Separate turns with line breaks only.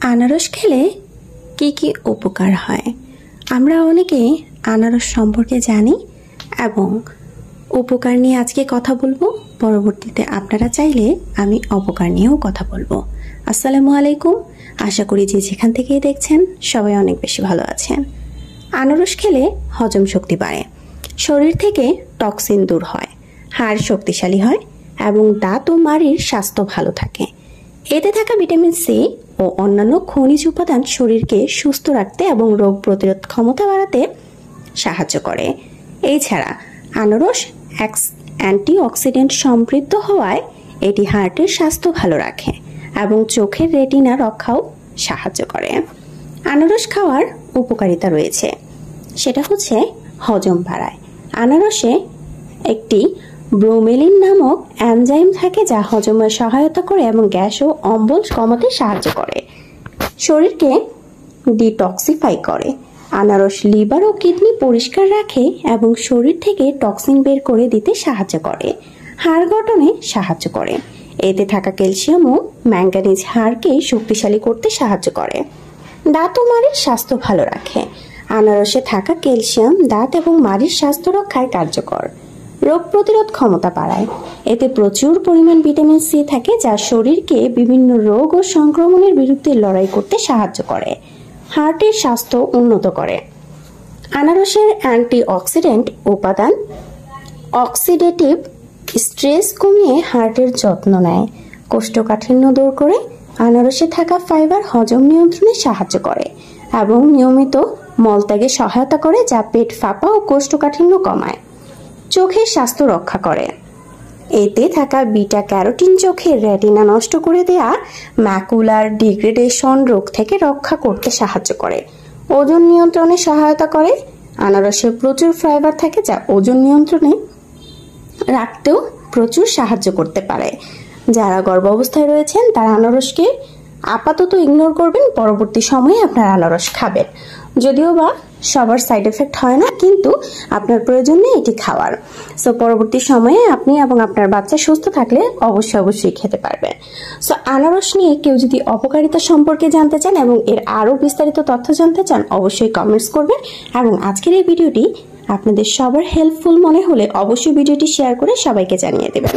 আনারস খেলে কি কি উপকার হয়? আমরা অনেকে আনারস সম্পর্কে জানি এবং উপকার নিয়ে আজকে কথা বলবো। পরবর্তীতে আপনারা চাইলে আমি অপকার নিয়েও কথা বলবো। আসসালামু আলাইকুম। আশা করি যে যেখান থেকেই দেখছেন সবাই অনেক বেশি ভালো আছেন। আনারস খেলে হজম শক্তি বাড়ে, শরীর থেকে টক্সিন দূর হয়, হাড় শক্তিশালী হয় এবং দাঁত ও মাড়ির স্বাস্থ্য ভালো থাকে। এতে থাকা ভিটামিন সি ও অন্যান্য খনিজ উপাদান শরীরকে সুস্থ রাখতে এবং রোগ প্রতিরোধ ক্ষমতা বাড়াতে সাহায্য করে। এছাড়া আনারস অ্যান্টিঅক্সিডেন্ট সমৃদ্ধ হওয়ায় এটি হার্টের স্বাস্থ্য ভালো রাখে এবং চোখের রেটিনা রক্ষাও সাহায্য করে। আনারস খাওয়ার উপকারিতা রয়েছে, সেটা হচ্ছে হজম বাড়ায়। আনারসে একটি ব্রোমেলিন নামক এনজাইম থাকে যা হজমে সহায়তা করে এবং গ্যাস ও অম্বল কমাতে সাহায্য করে। শরীরকে ডিটক্সিফাই করে। আনারস লিভার ও কিডনি পরিষ্কার রাখে এবং শরীর থেকে টক্সিন বের করে দিতে সাহায্য করে। হাড় গঠনে সাহায্য করে। এতে থাকা ক্যালসিয়াম ও ম্যাঙ্গানিজ হাড়কে শক্তিশালী করতে সাহায্য করে। দাঁত ও মাড়ির স্বাস্থ্য ভালো রাখে। আনারসে থাকা ক্যালসিয়াম দাঁত এবং মাড়ির স্বাস্থ্য রক্ষায় কার্যকর। রোগ প্রতিরোধ ক্ষমতা বাড়ায়। এতে প্রচুর পরিমাণ ভিটামিন সি থাকে যা শরীরকে বিভিন্ন রোগ ও সংক্রমণের বিরুদ্ধে লড়াই করতে সাহায্য করে। হার্টের স্বাস্থ্য উন্নত করে। আনারসের অ্যান্টিঅক্সিডেন্ট উপাদান অক্সিডেটিভ স্ট্রেস কমিয়ে হার্টের যত্ন নেয়। কোষ্ঠকাঠিন্য দূর করে। আনারসে থাকা ফাইবার হজম নিয়ন্ত্রণে সাহায্য করে এবং নিয়মিত মলত্যাগে সহায়তা করে যা পেট ফাঁপা ও কোষ্ঠকাঠিন্য কমায়। চোখের স্বাস্থ্য রক্ষা করে। এতে থাকা বিটা ক্যারোটিন চোখের রেটিনা নষ্ট করে দেয়া ম্যাকুলার ডিগ্রেডেশন রোগ থেকে রক্ষা করতে সাহায্য করে। ওজন নিয়ন্ত্রণে সহায়তা করে। আনারসে প্রচুর ফাইবার থাকে যা ওজন নিয়ন্ত্রণে রাখতেও প্রচুর সাহায্য করতে পারে। যারা গর্ভাবস্থায় রয়েছেন তারা আনারসকে আপাতত ইগনোর করবেন, পরবর্তী সময়ে আপনার আনারস খাবেন। যদিও বা সবার সাইড এফেক্ট হয় না, কিন্তু আপনার প্রয়োজন নেই এটি খাওয়ার। সো পরবর্তী সময়ে আপনি এবং আপনার বাচ্চা সুস্থ থাকলে অবশ্যই খেতে পারবেন। সো আনারস নিয়ে কেউ যদি অপকারিতা সম্পর্কে জানতে চান এবং এর আরো বিস্তারিত তথ্য জানতে চান অবশ্যই কমেন্টস করবেন এবং আজকের এই ভিডিওটি আপনাদের সবার হেল্পফুল মনে হলে অবশ্যই ভিডিওটি শেয়ার করে সবাইকে জানিয়ে দেবেন।